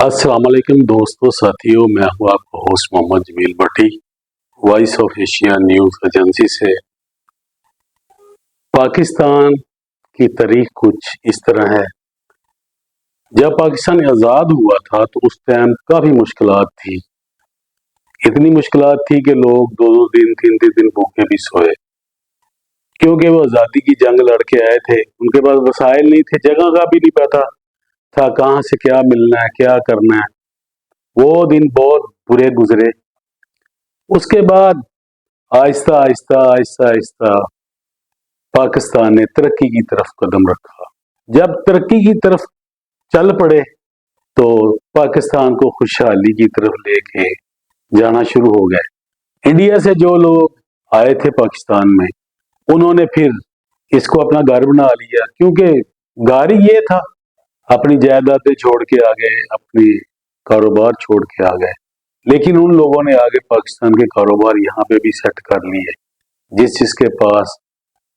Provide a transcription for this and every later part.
अस्सलाम वालेकुम दोस्तों साथियों, मैं हूं आपका host Mohammad Jameel Bhatti, voice of Asia news agency से। पाकिस्तान की तारीख कुछ इस तरह है। जब पाकिस्तान आज़ाद हुआ था तो उस टाइम काफ़ी मुश्किलात थी। इतनी मुश्किलात थी कि लोग दो दो दिन तीन तीन दिन भूखे भी सोए, क्योंकि वो आज़ादी की जंग लड़के आए थे। उनके पास वसाइल नहीं थे, जगह का भी नहीं पता था कहाँ से क्या मिलना है, क्या करना है। वो दिन बहुत बुरे गुजरे। उसके बाद आहिस्ता आहिस्ता आहिस्ता आहिस्ता पाकिस्तान ने तरक्की की तरफ कदम रखा। जब तरक्की की तरफ चल पड़े तो पाकिस्तान को खुशहाली की तरफ लेके जाना शुरू हो गए। इंडिया से जो लोग आए थे पाकिस्तान में, उन्होंने फिर इसको अपना घर बना लिया, क्योंकि घर ही ये था। अपनी जायदादें छोड़ के आ गए, अपनी कारोबार छोड़ के आ गए। लेकिन उन लोगों ने आगे पाकिस्तान के कारोबार यहाँ पे भी सेट कर लिए। जिसके पास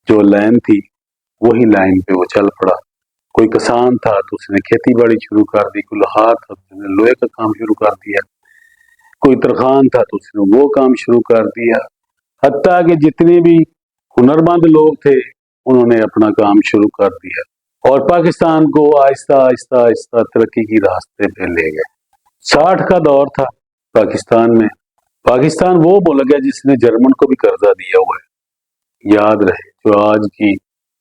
जो लाइन थी वही लाइन पे वो चल पड़ा। कोई किसान था तो उसने खेती बाड़ी शुरू कर दी, कोई लोहार था तो उसने लोहे का काम शुरू कर दिया, कोई तरखान था तो उसने वो काम शुरू कर दिया। हत्ता कि जितने भी हुनरमंद लोग थे उन्होंने अपना काम शुरू कर दिया और पाकिस्तान को आहिस्ता आहिस्ता आहिस्ता तरक्की की रास्ते पे ले गए। 60 का दौर था पाकिस्तान में। पाकिस्तान वो मुल्क है जिसने जर्मन को भी कर्जा दिया हुआ है, याद रहे। जो आज की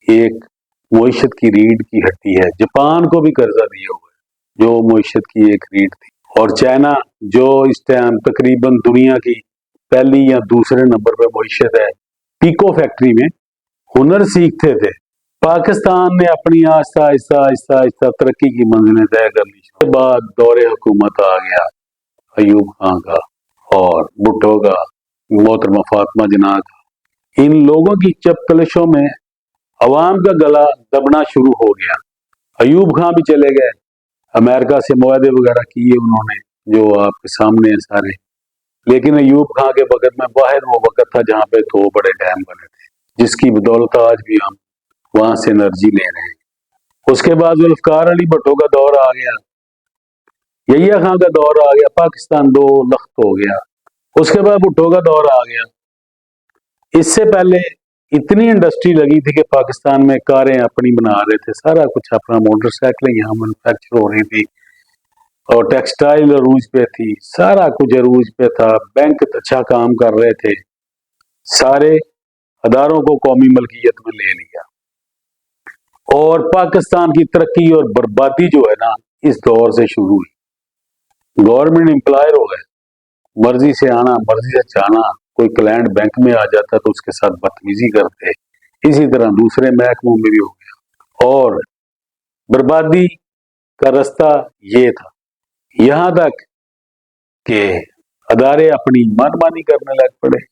एक मईशत की रीढ़ की हड्डी है, जापान को भी कर्जा दिया हुआ है जो मईशत की एक रीढ़ थी। और चाइना जो इस टाइम तकरीबन दुनिया की पहली या दूसरे नंबर पर मईशत है, पीको फैक्ट्री में हुनर सीखते थे। पाकिस्तान ने अपनी आहिस्ता आहिस्ता आहिस्ता आहिस्ता तरक्की की मंजिलें तय कर ली। उसके बाद दौरे हुकूमत आ गया अयूब खान का और भुट्टो का, मोहतरमा फातिमा जिन्ना का। इन लोगों की चपकलशों में अवाम का गला दबना शुरू हो गया। अयूब खान भी चले गए, अमेरिका से मुआहदे वगैरह किए उन्होंने, जो आपके सामने है सारे। लेकिन अयूब खान के वक्त में वाहिद वो वक्त था जहाँ पे 2 बड़े डैम बने थे, जिसकी बदौलत आज भी हम वहां से एनर्जी ले रहे हैं। उसके बाद जुल्फकार अली भुट्टो का दौर आ गया, यहिया खान का दौर आ गया, पाकिस्तान 2 लख्त हो गया। उसके बाद भुट्टो का दौर आ गया। इससे पहले इतनी इंडस्ट्री लगी थी कि पाकिस्तान में कारें अपनी बना रहे थे, सारा कुछ अपना, मोटरसाइकिलें यहाँ मैन्युफैक्चर हो रही थी और टेक्सटाइल अरूज पे थी, सारा कुछ अरूज पे था। बैंक अच्छा काम कर रहे थे, सारे अदारों को कौमी मलकियत में ले लिया। और पाकिस्तान की तरक्की और बर्बादी जो है ना, इस दौर से शुरू हुई। गवर्नमेंट एम्प्लॉयर हो गए, मर्जी से आना मर्जी से जाना। कोई क्लाइंट बैंक में आ जाता तो उसके साथ बदतमीजी करते। इसी तरह दूसरे महकमों में भी हो गया और बर्बादी का रास्ता ये था। यहाँ तक कि अदारे अपनी मनमानी करने लग पड़े,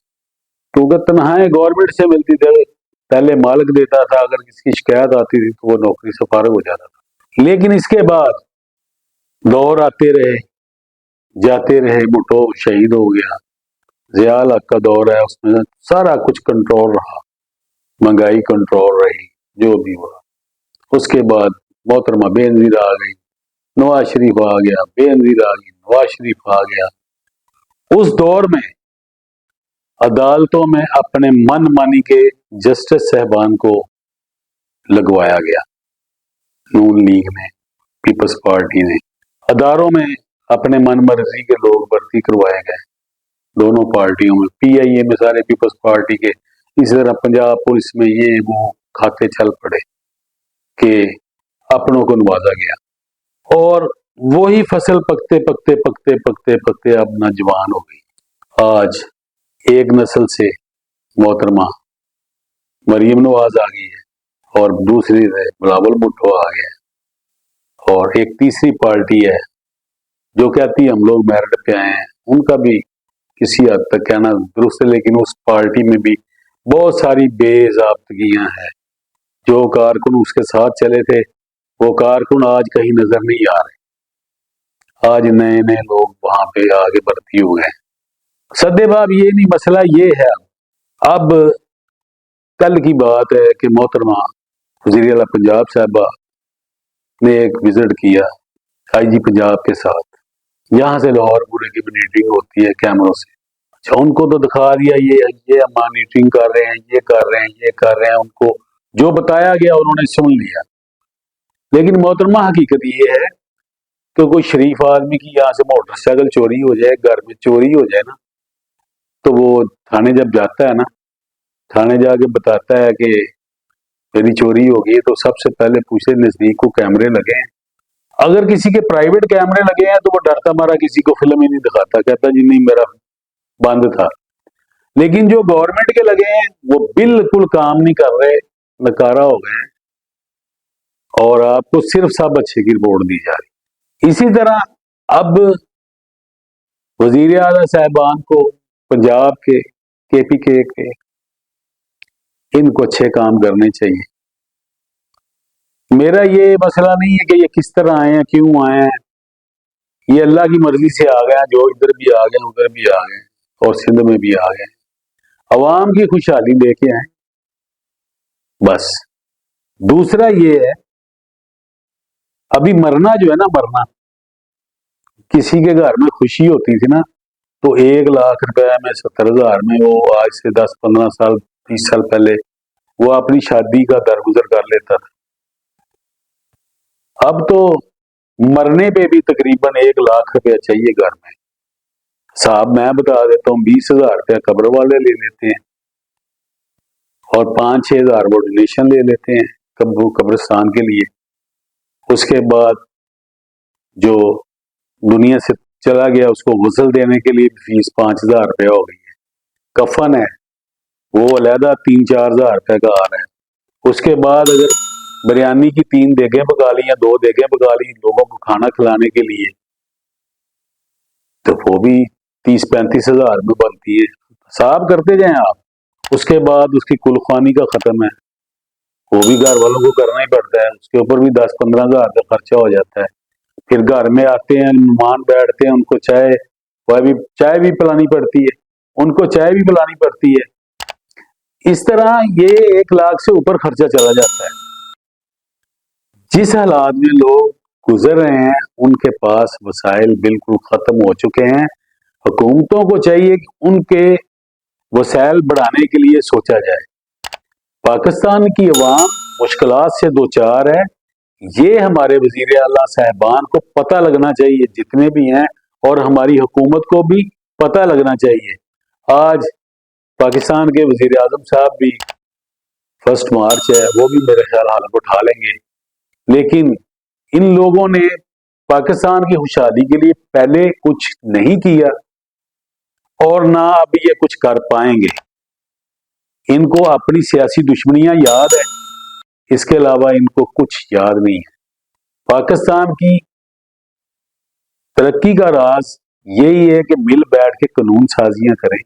क्योंकि तनख्वाहें गवर्नमेंट से मिलती थी। पहले मालिक देता था, अगर किसी की शिकायत आती थी तो वो नौकरी से फारिग हो जाता था। लेकिन इसके बाद दौर आते रहे जाते रहे। भुट्टो शहीद हो गया, ज़िया-उल हक का दौर है, उसमें सारा कुछ कंट्रोल रहा, महंगाई कंट्रोल रही, जो भी हुआ। उसके बाद मोहतरमा बेनज़ीर आ गई, नवाज शरीफ आ गया, बेनज़ीर आ गई, नवाज शरीफ आ गया। उस दौर में अदालतों में अपने मन मानी के जस्टिस साहबान को लगवाया गया। नून लीग ने, पीपल्स पार्टी ने, अदारों में अपने मन मर्जी के लोग भर्ती करवाए गए दोनों पार्टियों में। पीआईए में सारे पीपल्स पार्टी के, इसी तरह पंजाब पुलिस में ये वो खाते चल पड़े कि अपनों को नवाजा गया। और वही फसल पकते पकते पकते पकते पकते अब नौजवान हो गई। आज एक नस्ल से मोहतरमा मरीम नवाज आ गई है और दूसरी से बिलावल भुट्टो आ गया और एक तीसरी पार्टी है जो कहती है हम लोग मेरिट पे आए हैं। उनका भी किसी हद तक कहना दुरुस्त है, लेकिन उस पार्टी में भी बहुत सारी बेज़ाब्तगियां हैं। जो कारकुन उसके साथ चले थे वो कारकुन आज कहीं नजर नहीं आ रहे। आज नए नए लोग वहां पे आगे भर्ती हो गए। सद्देबाब ये नहीं, मसला ये है। अब कल की बात है कि मोहतरमा वज़ीर-ए-आला पंजाब साहबा ने एक विजिट किया आईजी पंजाब के साथ। یہاں سے لاہور پورے کی مانیٹرنگ ہوتی ہے کیمروں سے. اچھا ان کو تو دکھا دیا یہ مانیٹرنگ کر رہے ہیں، یہ کر رہے ہیں، یہ کر رہے ہیں، ان کو جو بتایا گیا انہوں نے سن لیا. لیکن محترمہ حقیقت یہ ہے کہ کوئی شریف آدمی کی یہاں سے موٹر سائیکل چوری ہو جائے، گھر میں چوری ہو جائے نا، تو وہ تھانے جب جاتا ہے نا، تھانے جا کے بتاتا ہے کہ میری چوری ہو گئی، تو سب سے پہلے پوچھے نزدیک کو کیمرے لگے ہیں. اگر کسی کے پرائیویٹ کیمرے لگے ہیں تو وہ ڈرتا مارا کسی کو فلم ہی نہیں دکھاتا، کہتا جی نہیں میرا بند تھا. لیکن جو گورنمنٹ کے لگے ہیں وہ بالکل کام نہیں کر رہے، نکارا ہو گئے، اور آپ کو صرف سب اچھے کی رپورٹ دی جا رہی. اسی طرح اب وزیر اعلیٰ صاحبان کو پنجاب کے پی کے ان کو اچھے کام کرنے چاہیے. میرا یہ مسئلہ نہیں ہے کہ یہ کس طرح آئے ہیں، کیوں آئے ہیں، یہ اللہ کی مرضی سے آ گئے ہیں، جو ادھر بھی آ گئے ادھر بھی آ گئے اور سندھ میں بھی آ گئے. عوام کی خوشحالی لے کے آئے بس. دوسرا یہ ہے ابھی مرنا جو ہے نا، مرنا کسی کے گھر میں خوشی ہوتی تھی نا تو 1,00,000 روپے میں 70,000 میں وہ آج سے 10-15 سال 20 سال پہلے وہ اپنی شادی کا درگزر کر لیتا تھا. اب تو مرنے پہ بھی تقریباً 1,00,000 روپیہ چاہیے گھر میں. صاحب میں بتا دیتا ہوں 20,000 روپیہ قبر والے لے لیتے ہیں اور 5-6 ہزار وہ ڈونیشن لے لیتے ہیں قبرستان کے لیے. اس کے بعد جو دنیا سے چلا گیا اس کو غسل دینے کے لیے فیس 5,000 روپیہ ہو گئی ہے. کفن ہے وہ علیحدہ 3-4 ہزار روپے کا آ رہا ہے. اس کے بعد اگر بریانی کی 3 دیگیں پکا لی یا 2 دیگیں پکا لی لوگوں کو کھانا کھلانے کے لیے تو وہ بھی 30-35 ہزار میں بنتی ہے. صاحب کرتے جائیں آپ. اس کے بعد اس کی کلخوانی کا ختم ہے، وہ بھی گھر والوں کو کرنا ہی پڑتا ہے، اس کے اوپر بھی 10-15 ہزار کا خرچہ ہو جاتا ہے. پھر گھر میں آتے ہیں مہمان بیٹھتے ہیں، ان کو چائے بھی پلانی پڑتی ہے، ان کو چائے بھی پلانی پڑتی ہے. اس طرح یہ 1,00,000 سے اوپر خرچہ چلا جاتا ہے. جس حالات میں لوگ گزر رہے ہیں ان کے پاس وسائل بالکل ختم ہو چکے ہیں. حکومتوں کو چاہیے کہ ان کے وسائل بڑھانے کے لیے سوچا جائے. پاکستان کی عوام مشکلات سے دوچار ہے، یہ ہمارے وزیر اعلیٰ صاحبان کو پتہ لگنا چاہیے جتنے بھی ہیں، اور ہماری حکومت کو بھی پتہ لگنا چاہیے. آج پاکستان کے وزیر اعظم صاحب بھی 1 مارچ ہے، وہ بھی میرے خیال حلف اٹھا لیں گے. لیکن ان لوگوں نے پاکستان کی خوشحالی کے لیے پہلے کچھ نہیں کیا اور نہ اب یہ کچھ کر پائیں گے. ان کو اپنی سیاسی دشمنیاں یاد ہے، اس کے علاوہ ان کو کچھ یاد نہیں ہے. پاکستان کی ترقی کا راز یہی ہے کہ مل بیٹھ کے قانون سازیاں کریں.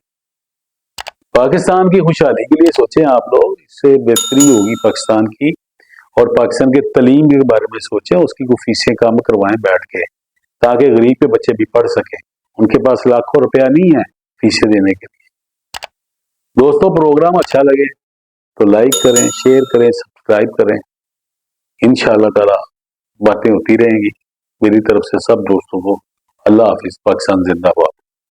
پاکستان کی خوشحالی کے لیے سوچیں آپ لوگ، اس سے بہتری ہوگی پاکستان کی. اور پاکستان کے تعلیم کے بارے میں سوچیں، اس کی کوئی فیسیں کم کروائیں بیٹھ کے تاکہ غریب کے بچے بھی پڑھ سکیں. ان کے پاس لاکھوں روپیہ نہیں ہے فیسیں دینے کے لیے. دوستوں پروگرام اچھا لگے تو لائک کریں، شیئر کریں، سبسکرائب کریں. انشاءاللہ تعالی باتیں ہوتی رہیں گی. میری طرف سے سب دوستوں کو اللہ حافظ. پاکستان زندہ باد.